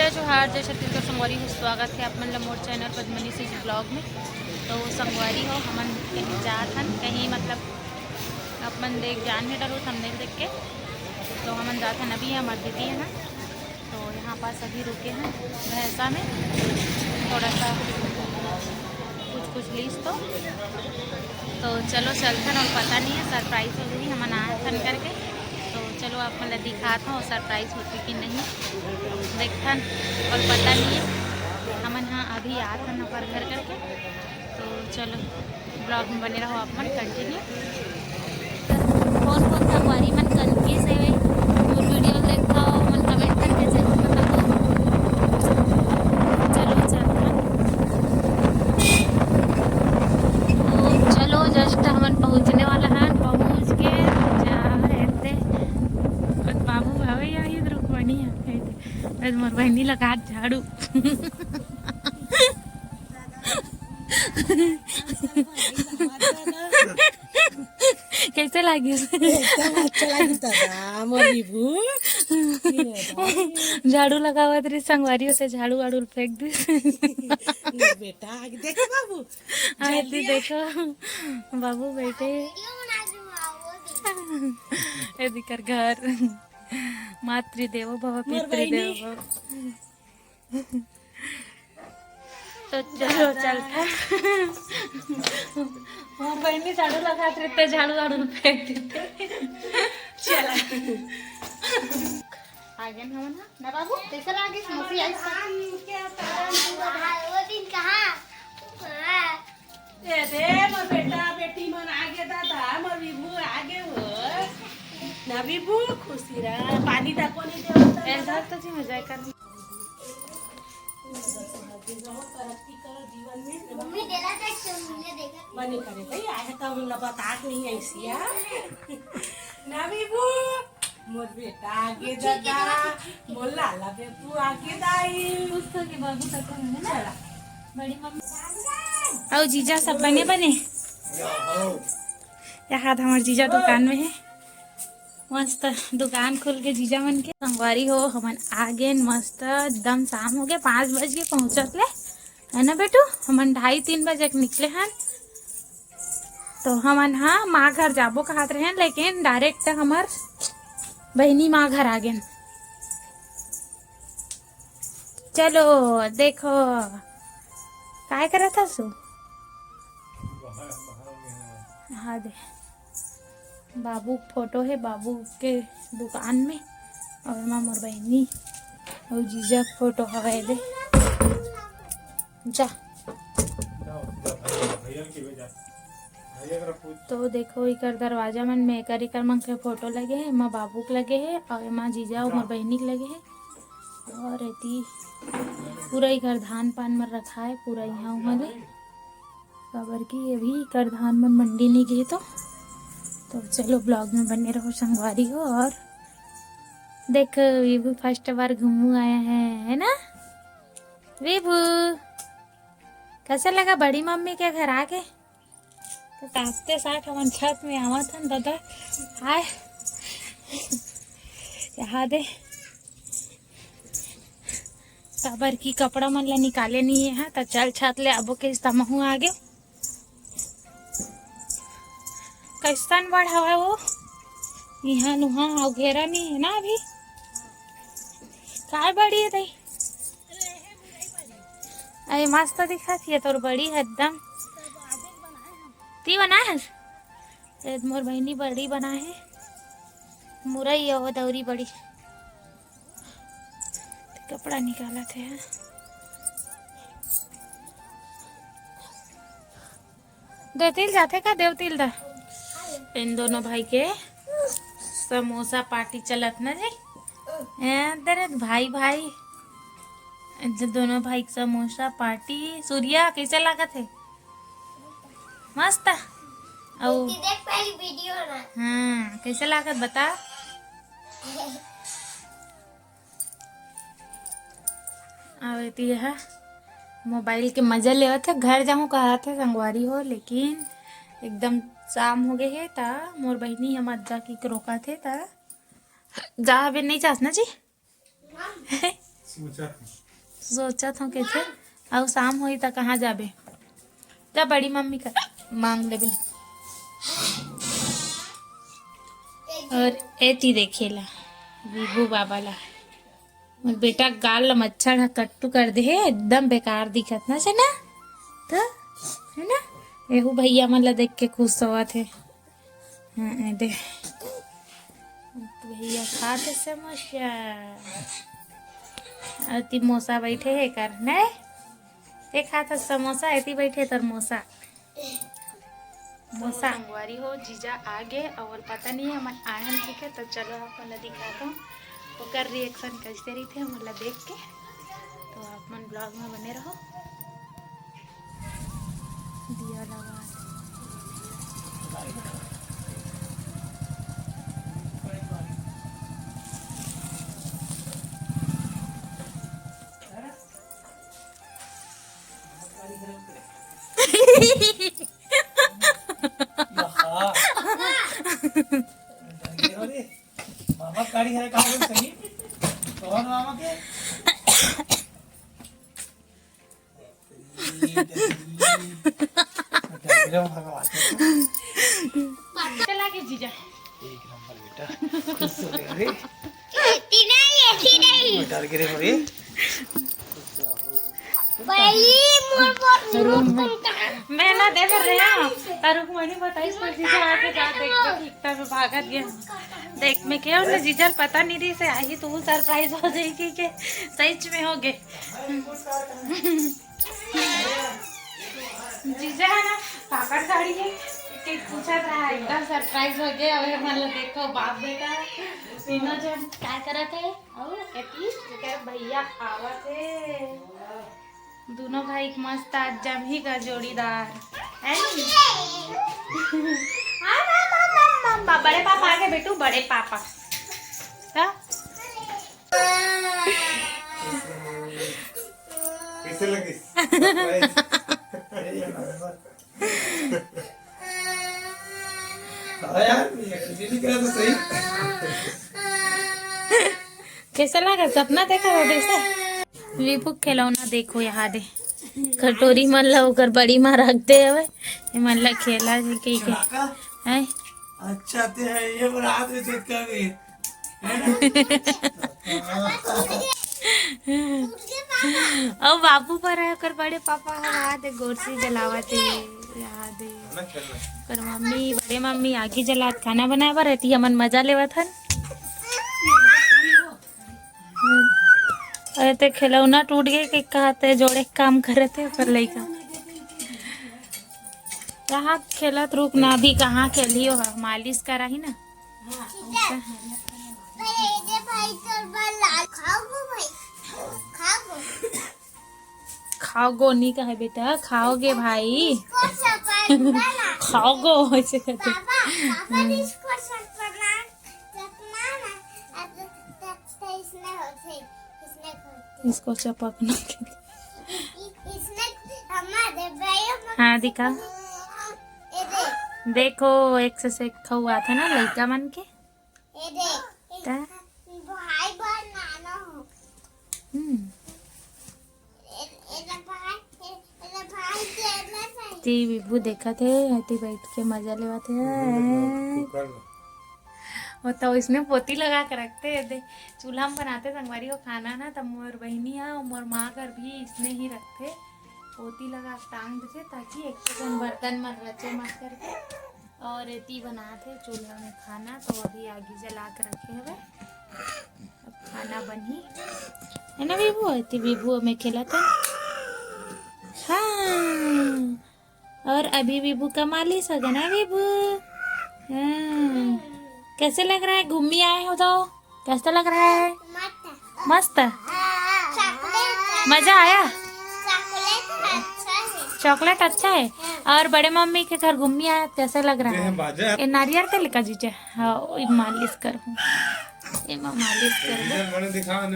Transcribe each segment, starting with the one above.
जय जोहार जय छत्तीसगढ़ संगवारी हो। स्वागत है आप मन ला मोर चैनल पद्मनी से ब्लॉग में। तो संगवारी हो हमन कहीं जात हन कहीं मतलब अपन देख जान नहीं डरो थंबनेल देख के। तो हमन जात हन अभी हमार दीदी है ना, तो यहाँ पास अभी रुके हैं भैंसा में थोड़ा सा कुछ लीस तो चलो चलथन और पता नहीं है सरप्राइज हो गई हमन आए थन करके। तो चलो आप मतलब दिखाता हूँ सरप्राइज होती कि नहीं देखथन और पता नहीं है हमन हाँ अभी आते हैं पर घर करके। तो चलो ब्लॉग में बने रहो आप मन कंटिन्यू। कौन कौन संगवारी मन कनकी से और वीडियो देखता हो मन कमेंट करके जरूर बताओ। चलो चलथन तो चलो जस्ट हमन पहुँचने वाला है। पहुँच के बाबू भावे यही रुकवानी है मोर बहनी लगा झाड़ू कैसे लगी एकदम अच्छा लगी दादा मोर विभू झाड़ू लगावा तेरी संगवारी होते झाड़ू वाड़ू फेंक दी बेटा आगे देखो बाबू आती देखो बाबू बेटे ये दिकर घर मातृदेवो भव पितृदेवो भव। तो चलो चलता मोर बहनी झाड़ू लगाते रहते झाड़ू वाड़ू फेंक देते। चला आगे हम ना बाबू कैसे लागे मौसी आई वो दिन कहां दे मोर बेटा बेटी मन आगे दादा मोर विभू आगे हो ना विभू खुशी रहा पानी दा कोनी देवता ऐसा तो जी मजा कर जीवन में मम्मी देला देखा मने करे भाई आए तो हम बता नहीं ऐसिया ना विभू मोर बेटा आगे दादा मोर लाला बेपू आगे दाई उसको के बाबू तक है ना बड़ी मम्मी और जीजा सब बने यहाँ हमारे जीजा दुकान में है मस्त दुकान खोल के जीजा मन के संगवारी हो हमन आगे मस्त एकदम शाम हो गया 5 बजे पहुँचत ले है ना बेटू। हमन 2:30-3 बजे निकले हैं। तो हमन हाँ माँ घर जाबो कहत रहे लेकिन डायरेक्ट हमार बहनी माँ घर आ गए। चलो देखो काय करा था सो हाँ दे बाबू फोटो है बाबू के दुकान में और माँ मोर बहनी और जीजा फोटो हवाए दे जा। तो देखो इकर दरवाजा मन में एकर मन के फोटो लगे है माँ बाबू के लगे है और माँ जीजा और मोर बहनी के लगे है और एती पूरा इकर धान पान में रखा है पूरा यहाँ उमले खबर की अभी इकर धान मन मंडी नहीं गए। तो चलो ब्लॉग में बने रहो संगवारी हो। और देख विभू फर्स्ट बार घूमू आया है ना विभू कैसे लगा बड़ी मम्मी के घर आके। तो ताकते साथ हम छत में आवा था दादा हाय यहाँ दे काबर की कपड़ा मन ला निकाले नहीं है तो चल छत ले अबो के तमहू आगे कैसन बड़ हवा वो यहाँ नुहा घेरा नहीं है ना अभी काय बड़ी है तई अरे मस्त दिखा थी तोर बड़ी है एकदम ती बना है मोर बहनी बड़ी बना है मुरई है वो दौरी बड़ी कपड़ा निकाला थे देवतिल जाते का देवतिल दा इन दोनों भाई के समोसा पार्टी चलत ना जी तेरे भाई भाई दोनों भाई समोसा पार्टी सूर्या कैसे लगा थे मस्त और देख पहली वीडियो ना हाँ कैसे लागत बता आती है मोबाइल के मजा ले थे घर जाऊँ कहा थे संगवारी हो लेकिन एकदम शाम हो गए है ता मोर बहनी हम अज्जा की रोका थे ता जा अभी नहीं चाहना जी सोचा था कैसे और शाम हुई तो कहाँ जाबे जा बड़ी मम्मी का मांग लेबे और एती देखेला विभू बाबा ला मोर बेटा गाल ला मच्छर हा कट्टू कर दे हे एकदम बेकार दिखत ना से ना तो है ना एहू भैया मन ला देख के खुश होवत है हाँ दे भैया खाते समोसा अति मोसा बैठे है कर नहीं ते खाता समोसा ऐती बैठे तर मोसा मोसा संगवारी हो जीजा आगे और पता नहीं है मन आयन ठीक है तो चलो आपको ला दिखाता हूँ वो कर रिएक्शन कैसे रही थे मतलब देख के तो आप मन ब्लॉग में बने रहो दिया लगा मामा गाड़ी है कहाँ सही कौन मामा के चला के जीजा एक नंबर बेटा खुश हो गए रे डर गिरे हो रे मैं ना देख रहे हैं तारुक मैंने बताई पर जीजा आके जा देख के ठीकता में भागत गया देख में क्या उन्हें जीजल पता नहीं रही से आई तो सरप्राइज हो जाएगी कि सच में हो गए जीजा है ना पाकड़ गाड़ी है कि पूछा था एकदम सरप्राइज हो गया और मतलब देखो बाप बेटा तीनों जन क्या करत है और एती भैया आवत है दोनों भाई मस्त आज जमी का जोड़ीदार है बड़े पापा आगे बेटू बड़े पापा कैसे लगे तो सही कैसा लगा सपना देखा रोडे से विभू खिलौना देखो यहाँ दे कटोरी मन ला ओकर बड़ी माँ रख दे हवे मन ला खेला के है अच्छा ते है ये रात में चेक कर गई और बाबू पर है ओकर बड़े पापा यहाँ दे गोरसी जलावते यहाँ दे कर मम्मी बड़े मम्मी आगे जलात खाना बनाए बर रहती हमन मजा लेवत हन अरे ते खिलौना टूट गए कि कहते जोड़े काम करे थे पर लइका कहाँ खेलत रुक ना अभी कहाँ खेली हो मालिश करा ही ना खाओगो नहीं कहे बेटा खाओगे भाई खाओगो ऐसे कहते इसको चपकना के हाँ दिखा देखो एक से हुआ था ना लड़का मन के विभू देखा थे हती बैठ के मजा लेवा थे वो तो इसमें पोती लगा कर रखते दे चूल्हा में बनाते संगवारी को खाना ना तब मोर बहनी है और मोर माँ घर भी इसने ही रखते पोती लगा टांग देते ताकि एक बर्तन में रचे मत करके और रेती बनाते चूल्हा में खाना तो अभी आगे जला कर रखे हुए अब खाना बनी है ना विभू इतनी विभू में खेला था हाँ और अभी विभू का मालिश हो गया ना विभू हाँ कैसे लग रहा है घूमी आए हो तो कैसा लग रहा है मस्त मजा आया चॉकलेट अच्छा है और बड़े मम्मी के घर घूमी आया कैसा लग रहा है ये नारियल तेल का जीजा हाँ मालिश कर ये मालिश कर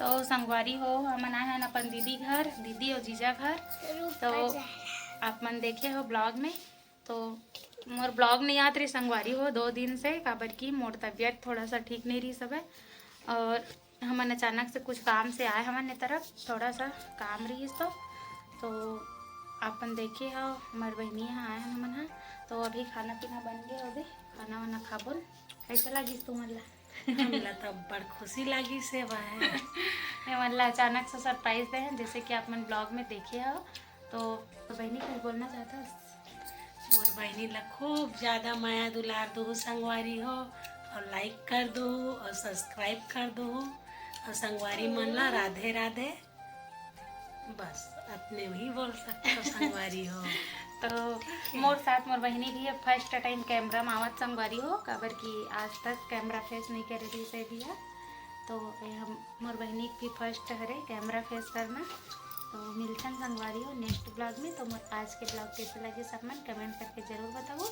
तो संगवारी हो हम आए हैं अपन दीदी घर दीदी और जीजा घर तो आप मन देखे हो ब्लॉग में तो मोर ब्लॉग नहीं आत रही संगवारी हो 2 दिन से, काबर की मोर तबीयत थोड़ा सा ठीक नहीं रही सब है। और हमन अचानक से कुछ काम से आए हमन तरफ, थोड़ा सा काम रही तो अपन देखे हो हमार बहनी यहाँ आए हमन हाँ। तो अभी खाना पीना बन गया, अभी खाना वाना खाबोन। कैसा लगी तुम्हारा? हमला तो बड़ खुशी लगी से भाई मतलब अचानक से सरप्राइज दे हैं, जैसे कि आप मन ब्लॉग में देखे हो। तो बहनी कुछ बोलना चाहता है? मोर बहनी ला खूब ज्यादा माया दुलार दो संगवारी हो, और लाइक कर दो और सब्सक्राइब कर दो, और संगवारी मन ला राधे राधे। बस अपने भी बोल सकते हो संगवारी हो। तो मोर साथ मोर बहनी भी फर्स्ट टाइम कैमरा में आवत संगवारी हो, काबर की आज तक कैमरा फेस नहीं करे रही से भी है। तो हम मोर बहनी भी फर्स्ट हरे कैमरा फेस करना। तो मिलते हैं संगवारी हो नेक्स्ट ब्लॉग में। तो मोर आज के ब्लॉग कैसे लगे सब मन कमेंट करके ज़रूर बताओ,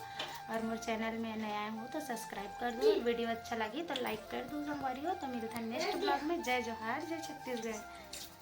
और मोर चैनल में नया हो तो सब्सक्राइब कर दो, वीडियो अच्छा लगी तो लाइक कर दो संगवारी हो। तो मिलते हैं नेक्स्ट ब्लॉग में। जय जोहार, जय छत्तीसगढ़।